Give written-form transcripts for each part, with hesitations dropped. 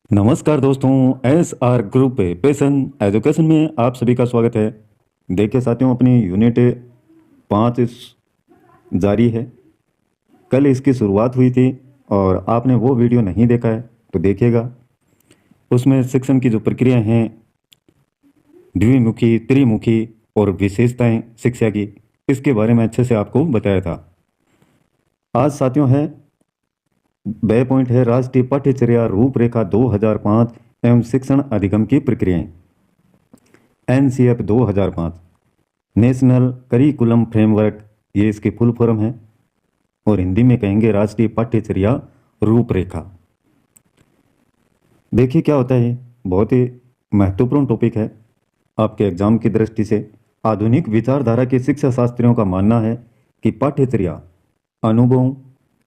नमस्कार दोस्तों, S R group passion education में आप सभी का स्वागत है। देखिए साथियों, अपनी यूनिट 5 जारी है। कल इसकी शुरुआत हुई थी और आपने वो वीडियो नहीं देखा है तो देखिएगा। उसमें शिक्षण की जो प्रक्रिया हैं, द्विमुखी, त्रिमुखी और विशेषताएं शिक्षा की, इसके बारे में अच्छे से आपको बताया था। आज साथियों है वह पॉइंट है राष्ट्रीय पाठ्यचर्या रूपरेखा 2005 एवं शिक्षण अधिगम की प्रक्रियाएं, NCF 2005, नेशनल करिकुलम फ्रेमवर्क, ये इसकी फुल फॉर्म है और हिंदी में कहेंगे राष्ट्रीय पाठ्यचर्या रूपरेखा। देखिए क्या होता है, बहुत ही महत्वपूर्ण टॉपिक है आपके एग्जाम की दृष्टि से। आधुनिक विचारधारा के शिक्षा शास्त्रियों का मानना है कि पाठ्यचर्या अनुभवों,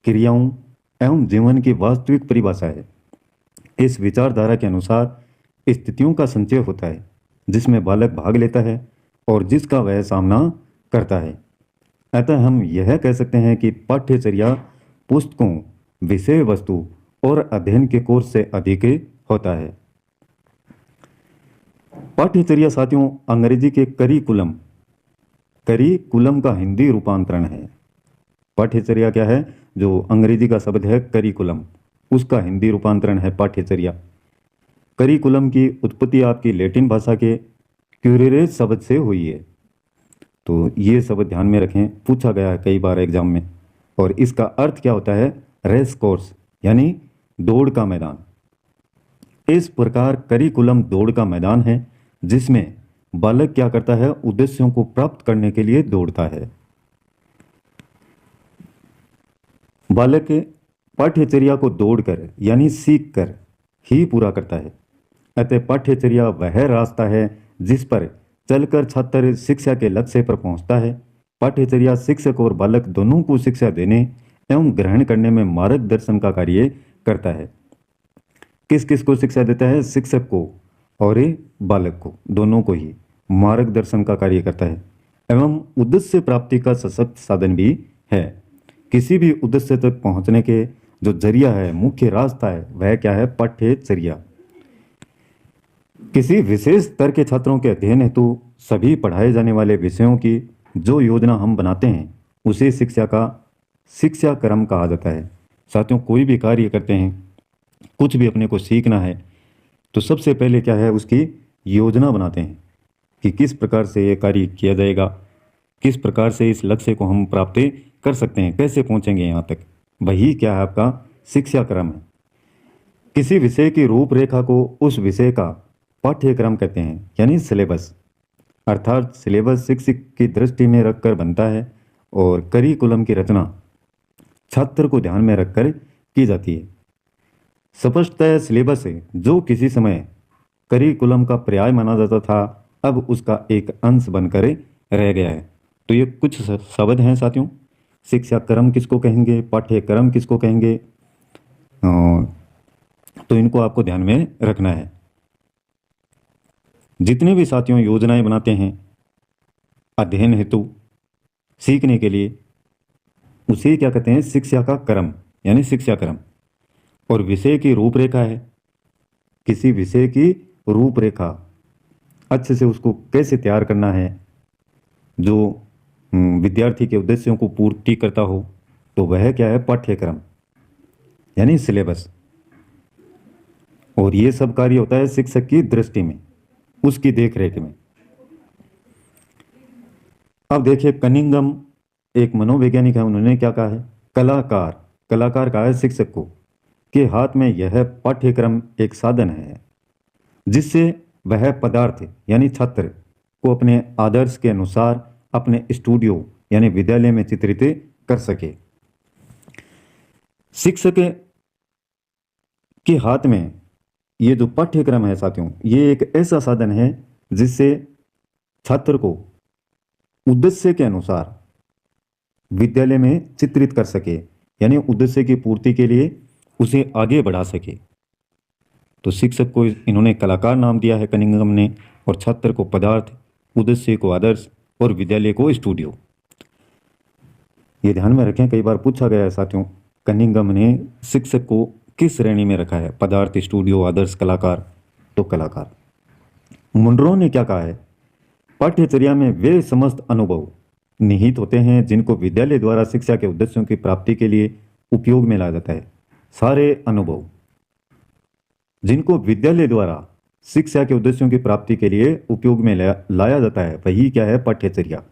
क्रियाओं एवं जीवन की वास्तविक परिभाषा है। इस विचारधारा के अनुसार स्थितियों का संचय होता है जिसमें बालक भाग लेता है और जिसका वह सामना करता है। अतः हम यह कह सकते हैं कि पाठ्यचर्या पुस्तकों, विषय वस्तु और अध्ययन के कोर्स से अधिक होता है। पाठ्यचर्या साथियों अंग्रेजी के करिकुलम, करिकुलम का हिंदी रूपांतरण है। पाठ्यचर्या क्या है? जो अंग्रेजी का शब्द है करिकुलम, उसका हिंदी रूपांतरण है पाठ्यचर्या। करिकुलम की उत्पत्ति आपकी लैटिन भाषा के क्यूरेरे शब्द से हुई है। तो ये शब्द ध्यान में रखें, पूछा गया है कई बार एग्जाम में। और इसका अर्थ क्या होता है? रेस कोर्स, यानी दौड़ का मैदान। इस प्रकार करिकुलम दौड़ का मैदान है जिसमें बालक क्या करता है? उद्देश्यों को प्राप्त करने के लिए दौड़ता है। बालक पाठ्यचर्या को दौड़कर यानी सीख कर ही पूरा करता है। अतः पाठ्यचर्या वह रास्ता है जिस पर चलकर छात्र शिक्षा के लक्ष्य पर पहुंचता है। पाठ्यचर्या शिक्षक और बालक दोनों को शिक्षा देने एवं ग्रहण करने में मार्गदर्शन का कार्य करता है। किस किस को शिक्षा देता है? शिक्षक को और बालक को, दोनों को ही मार्गदर्शन का कार्य करता है एवं उद्देश्य प्राप्ति का सशक्त साधन भी है। किसी भी उद्देश्य तक पहुंचने के जो जरिया है, मुख्य रास्ता है, वह क्या है? पाठ्यचर्या। किसी विशेष स्तर के छात्रों के अध्ययन हेतु सभी पढ़ाए जाने वाले विषयों की जो योजना हम बनाते हैं उसे शिक्षा क्रम कहा जाता है। साथियों, कोई भी कार्य करते हैं, कुछ भी अपने को सीखना है तो सबसे पहले क्या है? उसकी योजना बनाते हैं कि किस प्रकार से ये कार्य किया जाएगा, किस प्रकार से इस लक्ष्य को हम प्राप्त कर सकते हैं, कैसे पहुंचेंगे यहाँ तक। वही क्या है? आपका शिक्षा क्रम है। किसी विषय की रूपरेखा को उस विषय का पाठ्यक्रम कहते हैं, यानी सिलेबस। अर्थात सिलेबस शिक्षक की दृष्टि में रखकर बनता है और करिकुलम की रचना छात्र को ध्यान में रखकर की जाती है। स्पष्टतः सिलेबस जो किसी समय करिकुलम का पर्याय माना जाता था, अब उसका एक अंश बनकर रह गया है। तो ये कुछ शब्द हैं साथियों। शिक्षा क्रम किसको कहेंगे, पाठ्यक्रम किसको कहेंगे, तो इनको आपको ध्यान में रखना है। जितने भी साथियों योजनाएं बनाते हैं अध्ययन हेतु, सीखने के लिए, उसे क्या कहते हैं? शिक्षा का क्रम, यानी शिक्षा क्रम। और विषय की रूपरेखा है, किसी विषय की रूपरेखा, अच्छे से उसको कैसे तैयार करना है जो विद्यार्थी के उद्देश्यों को पूर्ति करता हो, तो वह क्या है? पाठ्यक्रम, यानी सिलेबस। और ये सब कार्य होता है शिक्षक की दृष्टि में, उसकी देखरेख में। अब देखिए, कनिंगम एक मनोवैज्ञानिक है, उन्होंने क्या कहा है? कलाकार कहा है शिक्षक को कि हाथ में यह पाठ्यक्रम एक साधन है जिससे वह पदार्थ यानी छात्र को अपने आदर्श के अनुसार अपने स्टूडियो यानी विद्यालय में चित्रित कर सके। शिक्षक के हाथ में ये जो पाठ्यक्रम है साथियों, ये एक ऐसा साधन है जिससे छात्र को उद्देश्य के अनुसार विद्यालय में चित्रित कर सके, यानी उद्देश्य की पूर्ति के लिए उसे आगे बढ़ा सके। तो शिक्षक को इन्होंने कलाकार नाम दिया है कनिंगम ने, और छात्र को पदार्थ, उद्देश्य को आदर्श और विद्यालय को स्टूडियो। ये ध्यान में रखें, कई बार पूछा गया है साथियों, कनिंगम ने शिक्षक को किस श्रेणी में रखा है? पदार्थ, स्टूडियो, आदर्श कलाकार, तो कलाकार। मुनरो ने क्या कहा है? पाठ्यचर्या में वे समस्त अनुभव निहित होते हैं जिनको विद्यालय द्वारा शिक्षा के उद्देश्यों की प्राप्ति के लिए उपयोग में लाया जाता है। सारे अनुभव जिनको विद्यालय द्वारा शिक्षा के उद्देश्यों की प्राप्ति के लिए उपयोग में लाया जाता है वही क्या है? पाठ्यचर्या।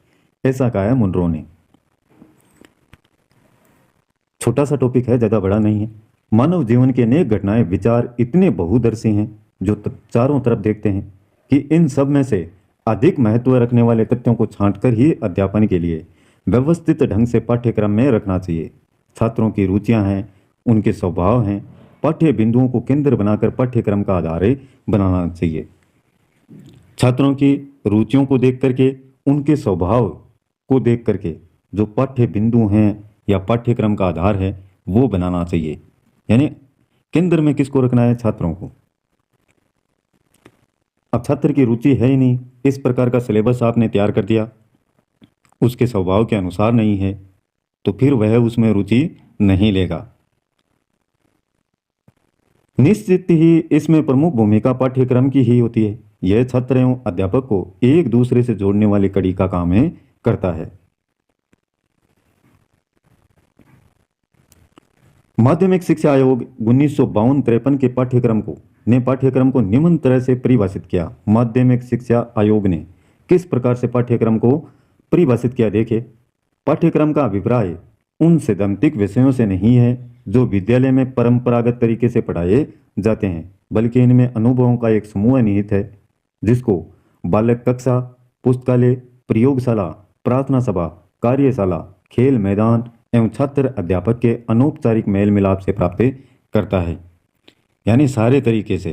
ऐसा कहा है मुनरो ने। छोटा सा टॉपिक है, ज्यादा बड़ा नहीं है। मानव जीवन के अनेक घटनाएं, विचार इतने बहुदर्शी हैं जो चारों तरफ देखते हैं कि इन सब में से अधिक महत्व रखने वाले तथ्यों को छांटकर ही अध्यापन के लिए व्यवस्थित ढंग से पाठ्यक्रम में रखना चाहिए। छात्रों की रुचियां हैं, उनके स्वभाव हैं, पाठ्य बिंदुओं को केंद्र बनाकर पाठ्यक्रम का आधार बनाना चाहिए। छात्रों की रुचियों को देख करके, उनके स्वभाव को देख करके जो पाठ्य बिंदु हैं या पाठ्यक्रम का आधार है वो बनाना चाहिए। यानी केंद्र में किसको रखना है? छात्रों को। अब छात्र की रुचि है ही नहीं, इस प्रकार का सिलेबस आपने तैयार कर दिया, उसके स्वभाव के अनुसार नहीं है, तो फिर वह उसमें रुचि नहीं लेगा। निश्चित ही इसमें प्रमुख भूमिका पाठ्यक्रम की ही होती है। यह छात्र एवं अध्यापक को एक दूसरे से जोड़ने वाली कड़ी का काम करता है। माध्यमिक शिक्षा आयोग 1952-53 के पाठ्यक्रम को निम्न तरह से परिभाषित किया। माध्यमिक शिक्षा आयोग ने किस प्रकार से पाठ्यक्रम को परिभाषित किया? देखे, पाठ्यक्रम का अभिप्राय उन सैद्धांतिक विषयों से नहीं है जो विद्यालय में परंपरागत तरीके से पढ़ाए जाते हैं, बल्कि इनमें अनुभवों का एक समूह निहित है जिसको बालक कक्षा, पुस्तकालय, प्रयोगशाला, प्रार्थना सभा, कार्यशाला, खेल मैदान एवं छात्र अध्यापक के अनौपचारिक मेल मिलाप से प्राप्त करता है। यानी सारे तरीके से,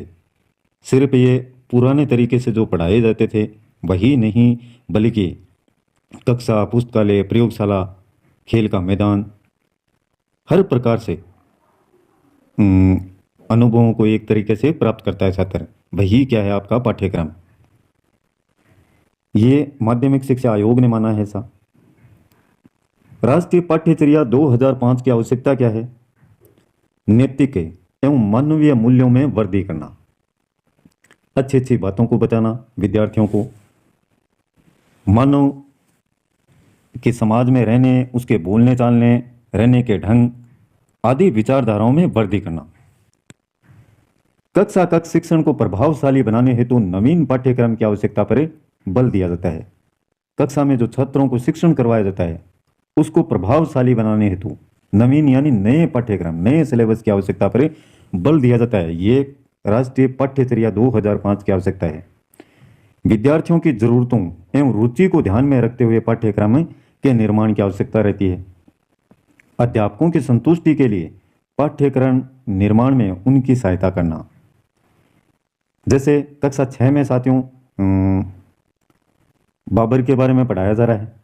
सिर्फ ये पुराने तरीके से जो पढ़ाए जाते थे वही नहीं, बल्कि कक्षा, पुस्तकालय, प्रयोगशाला, खेल का मैदान, हर प्रकार से अनुभवों को एक तरीके से प्राप्त करता है छात्र। वही क्या है? आपका पाठ्यक्रम। ये माध्यमिक शिक्षा आयोग ने माना है ऐसा। राष्ट्रीय पाठ्यचर्या 2005 की आवश्यकता क्या है? नैतिक एवं मानवीय मूल्यों में वृद्धि करना, अच्छी अच्छी बातों को बताना विद्यार्थियों को, मानव के समाज में रहने, उसके बोलने चालने, रहने के ढंग आदि विचारधाराओं में वृद्धि करना। कक्षा कक्ष शिक्षण को प्रभावशाली बनाने हेतु नवीन पाठ्यक्रम की आवश्यकता पर बल दिया जाता है। कक्षा में जो छात्रों को शिक्षण करवाया जाता है उसको प्रभावशाली बनाने हेतु नवीन यानी नए पाठ्यक्रम, नए सिलेबस की आवश्यकता पर बल दिया जाता है। ये राष्ट्रीय पाठ्यचर्या 2005 की आवश्यकता है। विद्यार्थियों की जरूरतों एवं रुचि को ध्यान में रखते हुए पाठ्यक्रम के निर्माण की आवश्यकता रहती है। अध्यापकों की संतुष्टि के लिए पाठ्यक्रम निर्माण में उनकी सहायता करना। जैसे कक्षा 6 में साथियों बाबर के बारे में पढ़ाया जा रहा है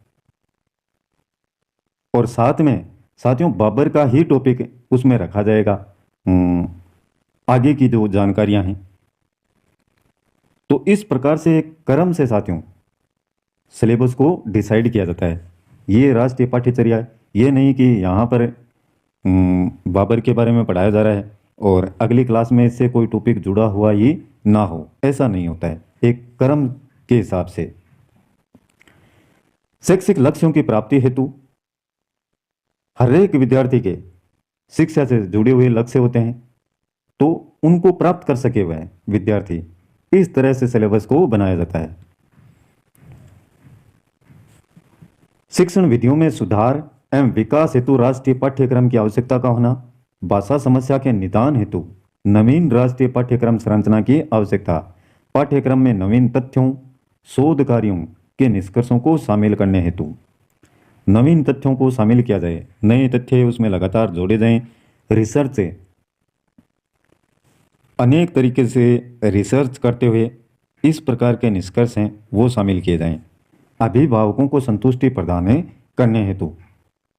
और साथ में साथियों बाबर का ही टॉपिक उसमें रखा जाएगा, आगे की जो जानकारियां हैं। तो इस प्रकार से क्रम से साथियों सिलेबस को डिसाइड किया जाता है। ये राष्ट्रीय पाठ्यचर्या है। ये नहीं कि यहाँ पर बाबर के बारे में पढ़ाया जा रहा है और अगली क्लास में इससे कोई टॉपिक जुड़ा हुआ ही ना हो, ऐसा नहीं होता है। एक क्रम के हिसाब से शैक्षिक लक्ष्यों की प्राप्ति हेतु हर एक विद्यार्थी के शिक्षा से जुड़े हुए लक्ष्य होते हैं, तो उनको प्राप्त कर सके वह विद्यार्थी, इस तरह से सिलेबस को बनाया जाता है। शिक्षण विधियों में सुधार एवं विकास हेतु राष्ट्रीय पाठ्यक्रम की आवश्यकता का होना। भाषा समस्या के निदान हेतु नवीन राष्ट्रीय पाठ्यक्रम संरचना की आवश्यकता। पाठ्यक्रम में नवीन तथ्यों, शोध कार्यों के निष्कर्षों को शामिल करने हेतु नवीन तथ्यों को शामिल किया जाए, नए तथ्य उसमें लगातार जोड़े जाएं। रिसर्च से अनेक तरीके से रिसर्च करते हुए इस प्रकार के निष्कर्ष हैं वो शामिल किए जाएं। अभिभावकों को संतुष्टि प्रदान करने हेतु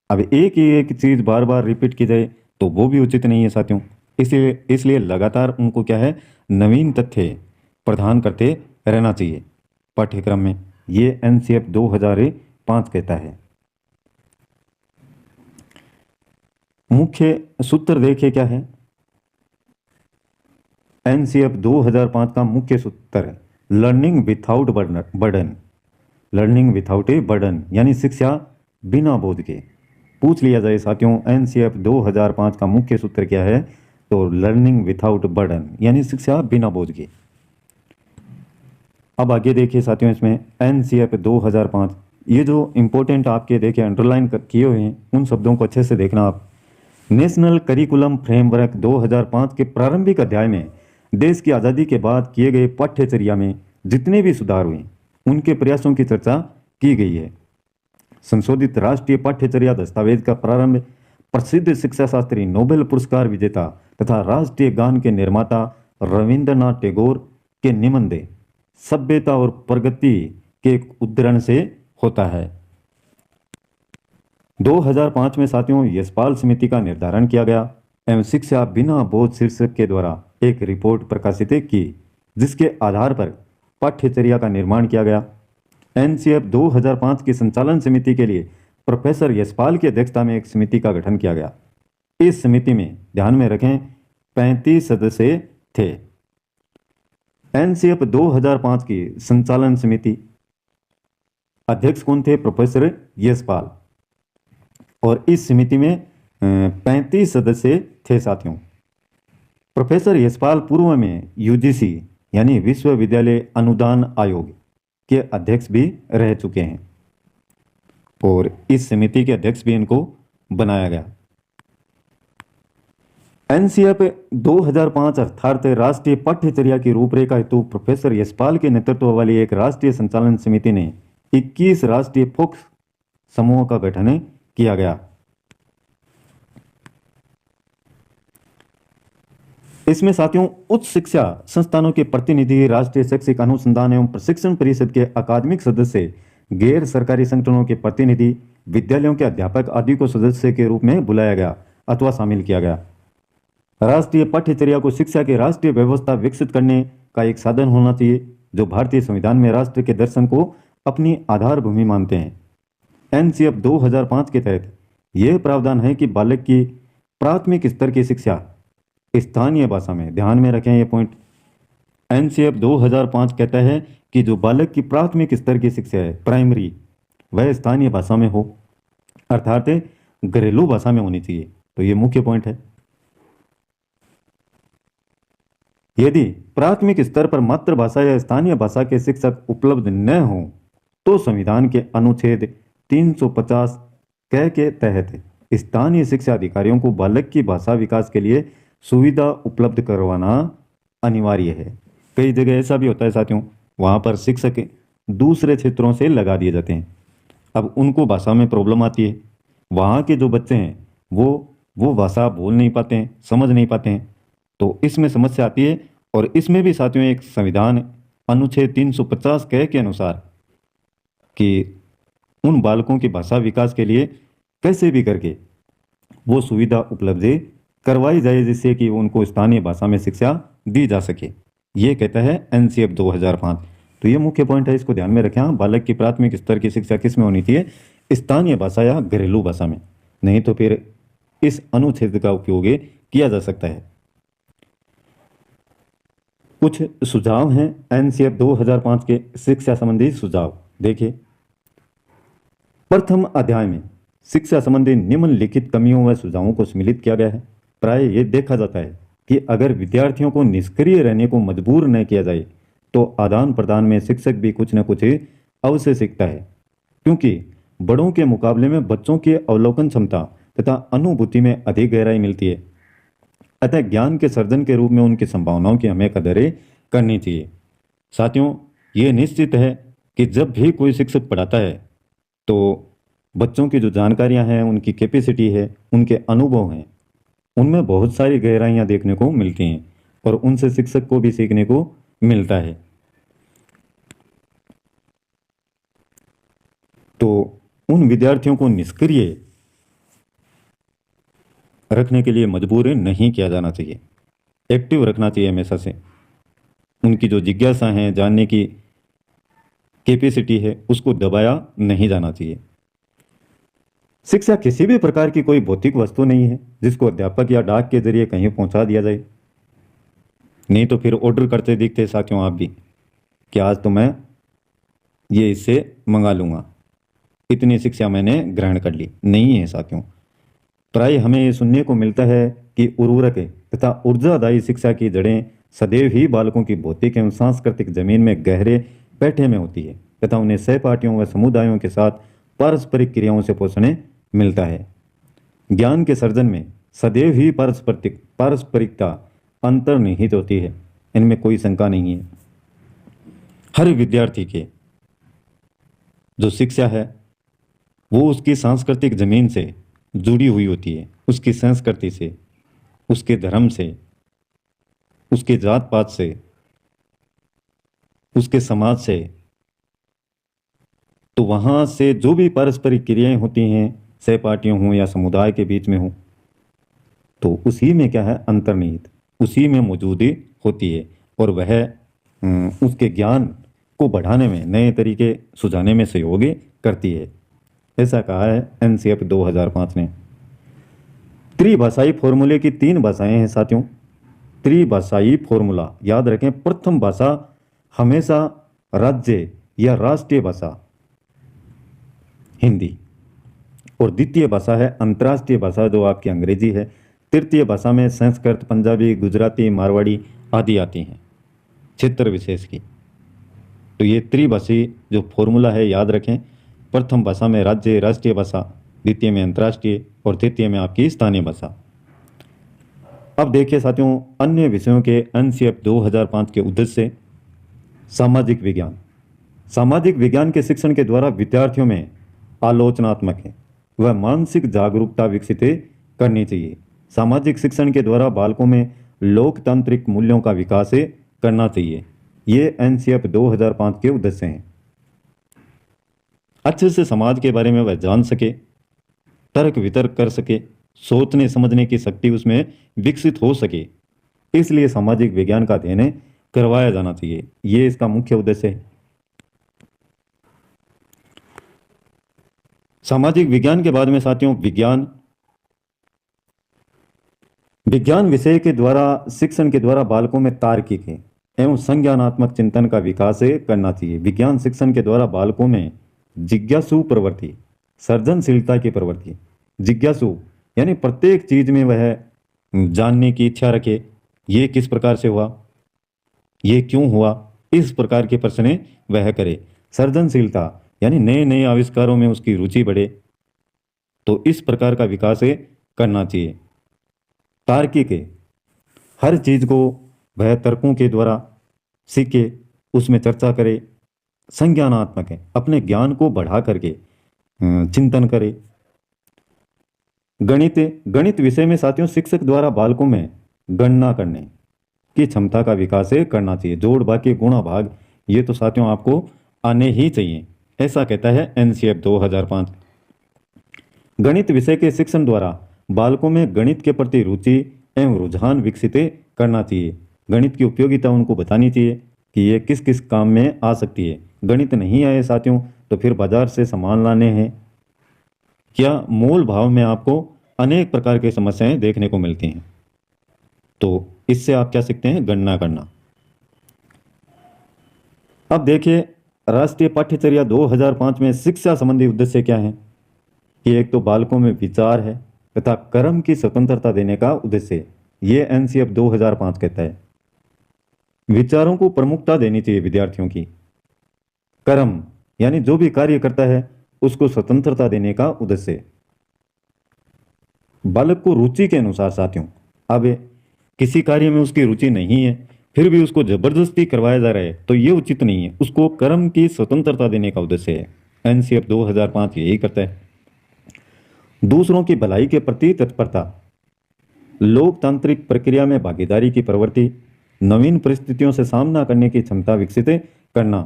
अब एक ही एक चीज बार बार रिपीट की जाए तो वो भी उचित नहीं है साथियों। इसलिए लगातार उनको क्या है, नवीन तथ्य प्रदान करते रहना चाहिए पाठ्यक्रम में। ये एनसीएफ 2005 कहता है। मुख्य सूत्र देखिए क्या है, एनसीएफ 2005 का मुख्य सूत्र है learning without burden. Learning without a burden यानी शिक्षा बिना बोझ के। पूछ लिया जाए साथियों एनसीएफ 2005 का मुख्य सूत्र क्या है, तो लर्निंग विथआउट बर्डन यानी शिक्षा बिना बोझ के। अब आगे देखिए साथियों, इसमें एनसीएफ 2005 ये जो इंपॉर्टेंट आपके देखिए अंडरलाइन किए हुए हैं उन शब्दों को अच्छे से देखना आप। नेशनल करिकुलम फ्रेमवर्क 2005 के प्रारंभिक अध्याय में देश की आज़ादी के बाद किए गए पाठ्यचर्या में जितने भी सुधार हुए उनके प्रयासों की चर्चा की गई है। संशोधित राष्ट्रीय पाठ्यचर्या दस्तावेज का प्रारंभ प्रसिद्ध शिक्षा शास्त्री, नोबेल पुरस्कार विजेता तथा राष्ट्रीय गान के निर्माता रविंद्रनाथ टैगोर के निबंध सभ्यता और प्रगति के उद्धरण से होता है। 2005 में साथियों यशपाल समिति का निर्धारण किया गया एवं शिक्षा बिना बोझ शीर्षक के द्वारा एक रिपोर्ट प्रकाशित की, जिसके आधार पर पाठ्यचर्या का निर्माण किया गया। एनसीएफ 2005 की संचालन समिति के लिए प्रोफेसर यशपाल की अध्यक्षता में एक समिति का गठन किया गया। इस समिति में ध्यान में रखें 35 सदस्य थे। एनसीएफ 2005 की संचालन समिति अध्यक्ष कौन थे? प्रोफेसर यशपाल। और इस समिति में 35 सदस्य थे साथियों। प्रोफेसर यशपाल पूर्व में यूजीसी यानी विश्वविद्यालय अनुदान आयोग के अध्यक्ष भी रह चुके हैं और इस समिति के अध्यक्ष भी इनको बनाया गया। एनसीएफ 2005 अर्थात राष्ट्रीय पाठ्यचर्या की रूपरेखा हेतु प्रोफेसर यशपाल के नेतृत्व वाली एक राष्ट्रीय संचालन समिति ने 21 राष्ट्रीय फोकस समूहों का गठन किया गया। इसमें साथियों उच्च शिक्षा संस्थानों के प्रतिनिधि, राष्ट्रीय शैक्षिक अनुसंधान एवं प्रशिक्षण परिषद के अकादमिक सदस्य, गैर सरकारी संगठनों के प्रतिनिधि, विद्यालयों के अध्यापक आदि को सदस्य के रूप में बुलाया गया अथवा शामिल किया गया। राष्ट्रीय पाठ्यचर्या को शिक्षा की राष्ट्रीय व्यवस्था विकसित करने का एक साधन होना चाहिए, जो भारतीय संविधान में राष्ट्र के दर्शन को अपनी आधार भूमि मानते हैं। एनसीएफ 2005 के तहत यह प्रावधान है कि बालक की प्राथमिक स्तर की शिक्षा स्थानीय भाषा में, ध्यान में रखें ये पॉइंट, एनसीएफ 2005 कहता है कि जो बालक की प्राथमिक स्तर की शिक्षा है प्राइमरी, वह स्थानीय भाषा में हो अर्थात घरेलू भाषा में होनी चाहिए। तो ये मुख्य पॉइंट है। यदि प्राथमिक स्तर पर मातृभाषा या स्थानीय भाषा के शिक्षक उपलब्ध न हो तो संविधान के अनुच्छेद 350 क के तहत स्थानीय शिक्षा अधिकारियों को बालक की भाषा विकास के लिए सुविधा उपलब्ध करवाना अनिवार्य है। कई जगह ऐसा भी होता है साथियों, वहाँ पर शिक्षक दूसरे क्षेत्रों से लगा दिए जाते हैं। अब उनको भाषा में प्रॉब्लम आती है, वहाँ के जो बच्चे हैं वो भाषा बोल नहीं पाते हैं, समझ नहीं पाते हैं, तो इसमें समस्या आती है। और इसमें भी साथियों एक संविधान अनुच्छेद 350 क के अनुसार कि उन बालकों की भाषा विकास के लिए कैसे भी करके वो सुविधा उपलब्ध करवाई जाए, जिससे कि उनको स्थानीय भाषा में शिक्षा दी जा सके। ये कहता है एनसीएफ 2005। तो ये मुख्य पॉइंट है, इसको ध्यान में रखें। हाँ, बालक की प्राथमिक स्तर की शिक्षा किस में होनी चाहिए? स्थानीय भाषा या घरेलू भाषा में, नहीं तो फिर इस अनुच्छेद का उपयोग किया जा सकता है। कुछ सुझाव हैं एनसीएफ 2005 के शिक्षा संबंधी सुझाव। देखिए, प्रथम अध्याय में शिक्षा संबंधी निम्नलिखित कमियों व सुझावों को सम्मिलित किया गया है। प्राय ये देखा जाता है कि अगर विद्यार्थियों को निष्क्रिय रहने को मजबूर न किया जाए तो आदान प्रदान में शिक्षक भी कुछ न कुछ अवश्य सीखता है, क्योंकि बड़ों के मुकाबले में बच्चों की अवलोकन क्षमता तथा अनुभूति में अधिक गहराई मिलती है। अतः ज्ञान के सर्जन के रूप में उनकी संभावनाओं की हमें कदर करनी चाहिए। साथियों, ये निश्चित है कि जब भी कोई शिक्षक पढ़ाता है तो बच्चों की जो जानकारियां हैं, उनकी कैपेसिटी है, उनके अनुभव हैं, उनमें बहुत सारी गहराइयां देखने को मिलती हैं और उनसे शिक्षक को भी सीखने को मिलता है। तो उन विद्यार्थियों को निष्क्रिय रखने के लिए मजबूर नहीं किया जाना चाहिए, एक्टिव रखना चाहिए हमेशा से। उनकी जो जिज्ञासा है, जानने की कैपेसिटी है, उसको दबाया नहीं जाना चाहिए। शिक्षा किसी भी प्रकार की कोई भौतिक वस्तु नहीं है जिसको अध्यापक या डाक के जरिए कहीं पहुंचा दिया जाए। नहीं तो फिर ऑर्डर करते दिखते साथियों आप भी कि आज तो मैं ये इससे मंगा लूँगा, इतनी शिक्षा मैंने ग्रहण कर ली। नहीं है साथियों। प्राय हमें ये सुनने को मिलता है कि उर्वरक तथा ऊर्जादायी शिक्षा की जड़ें सदैव ही बालकों की भौतिक एवं सांस्कृतिक जमीन में गहरे पैठे में होती है तथा उन्हें सहपाठियों व समुदायों के साथ पारस्परिक क्रियाओं से पोषण मिलता है। ज्ञान के सर्जन में सदैव ही पारस्परिकता अंतर्निहित होती है, इनमें कोई शंका नहीं है। हर विद्यार्थी के जो शिक्षा है वो उसकी सांस्कृतिक जमीन से जुड़ी हुई होती है, उसकी संस्कृति से, उसके धर्म से, उसके जात पात से, उसके समाज से। तो वहाँ से जो भी पारस्परिक क्रियाएं होती हैं, सहपाठियों हों या समुदाय के बीच में हों, तो उसी में क्या है, अंतर्निहित, उसी में मौजूदी होती है और वह उसके ज्ञान को बढ़ाने में, नए तरीके सुझाने में सहयोग करती है। ऐसा कहा है एनसीएफ 2005 ने। त्रिभाषाई फॉर्मूले की 3 भाषाएं हैं साथियों। त्रिभाषाई फॉर्मूला याद रखें, प्रथम भाषा हमेशा राज्य या राष्ट्रीय भाषा हिंदी, और द्वितीय भाषा है अंतर्राष्ट्रीय भाषा जो आपकी अंग्रेजी है। तृतीय भाषा में संस्कृत, पंजाबी, गुजराती, मारवाड़ी आदि आती हैं क्षेत्र विशेष की। तो ये त्रिभाषी जो फॉर्मूला है याद रखें, प्रथम भाषा में राज्य राष्ट्रीय भाषा, द्वितीय में अंतर्राष्ट्रीय और तृतीय में आपकी स्थानीय भाषा। अब देखिए साथियों, अन्य विषयों के एनसीएफ 2005 के उद्देश्य। सामाजिक विज्ञान। सामाजिक विज्ञान के शिक्षण के द्वारा विद्यार्थियों में आलोचनात्मक है वह मानसिक जागरूकता विकसित करनी चाहिए। सामाजिक शिक्षण के द्वारा बालकों में लोकतांत्रिक मूल्यों का विकास करना चाहिए। ये एनसीएफ 2005 के उद्देश्य हैं। अच्छे से समाज के बारे में वह जान सके, तर्क वितर्क कर सके, सोचने समझने की शक्ति उसमें विकसित हो सके, इसलिए सामाजिक विज्ञान का अध्ययन करवाया जाना चाहिए। ये इसका मुख्य उद्देश्य है। सामाजिक विज्ञान के बाद में साथियों विज्ञान विषय के द्वारा शिक्षण के द्वारा बालकों में तार्किक एवं संज्ञानात्मक चिंतन का विकास करना चाहिए। विज्ञान शिक्षण के द्वारा बालकों में जिज्ञासु प्रवृत्ति, सर्जनशीलता की प्रवृत्ति, जिज्ञासु यानी प्रत्येक चीज में वह जानने की इच्छा रखे, ये किस प्रकार से हुआ, ये क्यों हुआ, इस प्रकार के प्रश्न वह करे। सर्जनशीलता यानी नए नए आविष्कारों में उसकी रुचि बढ़े, तो इस प्रकार का विकास करना चाहिए। तार्किक हर चीज को वह तर्कों के द्वारा सीखे, उसमें चर्चा करे। संज्ञानात्मक है, अपने ज्ञान को बढ़ा करके चिंतन करे। गणित विषय में साथियों शिक्षक द्वारा बालकों में गणना करने की क्षमता का विकास करना चाहिए। जोड़ बाकी गुणा भाग ये तो साथियों आपको आने ही चाहिए, ऐसा कहता है एनसीएफ 2005। गणित विषय के शिक्षण द्वारा बालकों में गणित के प्रति रुचि एवं रुझान विकसित करना चाहिए। गणित की उपयोगिता उनको बतानी चाहिए कि ये किस किस काम में आ सकती है। गणित नहीं आए साथियों तो फिर बाजार से सामान लाने हैं, क्या मोल भाव में आपको अनेक प्रकार की समस्याएं देखने को मिलती हैं। तो इससे आप क्या सीखते हैं, गणना करना। अब देखिए राष्ट्रीय पाठ्यचर्या 2005 में शिक्षा संबंधी उद्देश्य क्या है कि एक तो बालकों में विचार है तथा कर्म की स्वतंत्रता देने का उद्देश्य है। ये एनसीएफ 2005 कहता है। विचारों को प्रमुखता देनी चाहिए विद्यार्थियों की। कर्म यानी जो भी कार्य करता है उसको स्वतंत्रता देने का उद्देश्य है। बालक को रुचि के अनुसार साथियों, अब किसी कार्य में उसकी रुचि नहीं है फिर भी उसको जबरदस्ती करवाया जा रहा है तो ये उचित नहीं है। उसको कर्म की स्वतंत्रता देने का उद्देश्य है। एनसीएफ 2005 यही करता है। दूसरों की भलाई के प्रति तत्परता, लोकतांत्रिक प्रक्रिया में भागीदारी की प्रवृत्ति, नवीन परिस्थितियों से सामना करने की क्षमता विकसित करना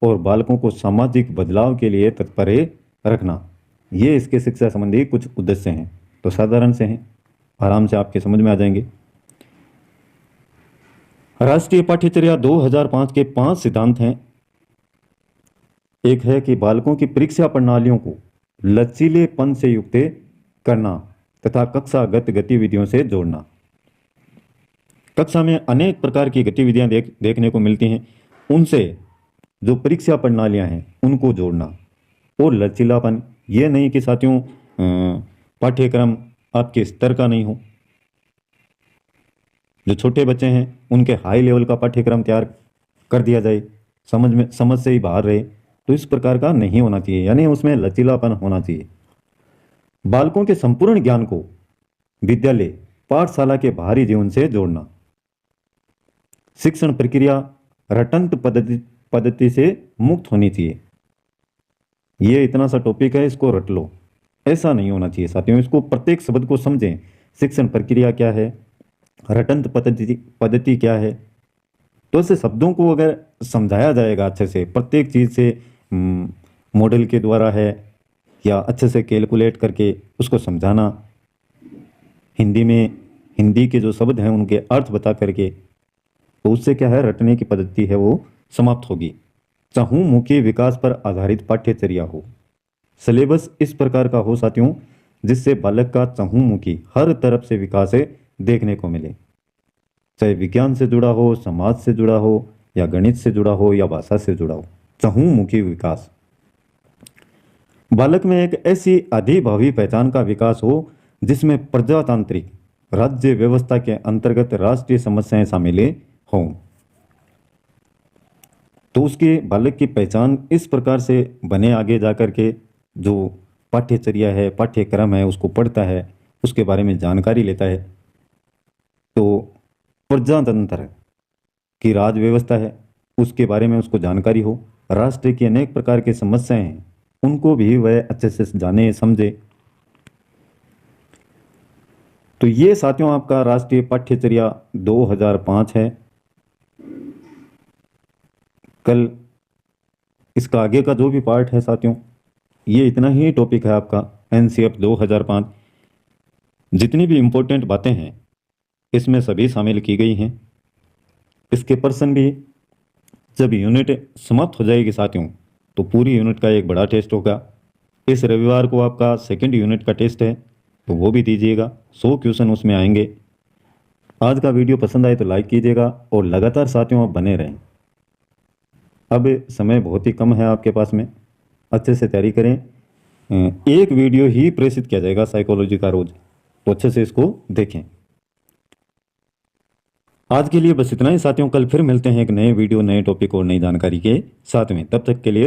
और बालकों को सामाजिक बदलाव के लिए तत्पर रखना, ये इसके शिक्षा संबंधी कुछ उद्देश्य हैं। तो साधारण से हैं, आराम से आपके समझ में आ जाएंगे। राष्ट्रीय पाठ्यचर्या 2005 के 5 सिद्धांत हैं। एक है कि बालकों की परीक्षा प्रणालियों को लचीलेपन से युक्त करना तथा कक्षागत गतिविधियों से जोड़ना। कक्षा में अनेक प्रकार की गतिविधियां देखने को मिलती हैं, उनसे जो परीक्षा प्रणालियां हैं उनको जोड़ना। और लचीलापन, ये नहीं कि साथियों पाठ्यक्रम आपके स्तर का नहीं हो। जो छोटे बच्चे हैं उनके हाई लेवल का पाठ्यक्रम तैयार कर दिया जाए, समझ से ही बाहर रहे, तो इस प्रकार का नहीं होना चाहिए, यानी उसमें लचीलापन होना चाहिए। बालकों के संपूर्ण ज्ञान को विद्यालय पाठशाला के बाहरी जीवन से जोड़ना। शिक्षण प्रक्रिया रटंत पद्धति से मुक्त होनी चाहिए। ये इतना सा टॉपिक है, इसको रट लो, ऐसा नहीं होना चाहिए साथियों। इसको प्रत्येक शब्द को समझें। शिक्षण प्रक्रिया क्या है, रटंत पद्धति क्या है, तो ऐसे शब्दों को अगर समझाया जाएगा अच्छे से, प्रत्येक चीज़ से मॉडल के द्वारा है या अच्छे से कैलकुलेट करके उसको समझाना, हिंदी में हिंदी के जो शब्द हैं उनके अर्थ बता करके, तो उससे क्या है, रटने की पद्धति है वो समाप्त होगी। चहुमुखी विकास पर आधारित पाठ्यचर्या हो। सिलेबस इस प्रकार का हो साथियों जिससे बालक का चहुमुखी हर तरफ से विकास है देखने को मिले, चाहे विज्ञान से जुड़ा हो, समाज से जुड़ा हो, या गणित से जुड़ा हो, या भाषा से जुड़ा हो। चहुमुखी विकास। बालक में एक ऐसी अधिभावी पहचान का विकास हो जिसमें प्रजातांत्रिक राज्य व्यवस्था के अंतर्गत राष्ट्रीय समस्याएं शामिल हों। तो उसके बालक की पहचान इस प्रकार से बने, आगे जाकर के जो पाठ्यचर्या है, पाठ्यक्रम है, उसको पढ़ता है, उसके बारे में जानकारी लेता है, तो प्रजातंत्र की राज व्यवस्था है उसके बारे में उसको जानकारी हो, राष्ट्र की अनेक प्रकार की समस्याएं हैं उनको भी वह अच्छे से जाने समझे। तो ये साथियों आपका राष्ट्रीय पाठ्यचर्या 2005 है। कल इसका आगे का जो भी पार्ट है साथियों, ये इतना ही टॉपिक है आपका एनसीएफ 2005। जितनी भी इम्पोर्टेंट बातें हैं इसमें सभी शामिल की गई हैं। इसके पर्सन भी जब यूनिट समाप्त हो जाएगी साथियों, तो पूरी यूनिट का एक बड़ा टेस्ट होगा। इस रविवार को आपका सेकंड यूनिट का टेस्ट है, तो वो भी दीजिएगा। 100 क्वेश्चन उसमें आएंगे। आज का वीडियो पसंद आए तो लाइक कीजिएगा और लगातार साथियों आप बने रहें। अब समय बहुत ही कम है आपके पास में, अच्छे से तैयारी करें। एक वीडियो ही प्रेषित किया जाएगा साइकोलॉजी का रोज, तो अच्छे से इसको देखें। आज के लिए बस इतना ही साथियों, कल फिर मिलते हैं एक नए वीडियो, नए टॉपिक और नई जानकारी के साथ में। तब तक के लिए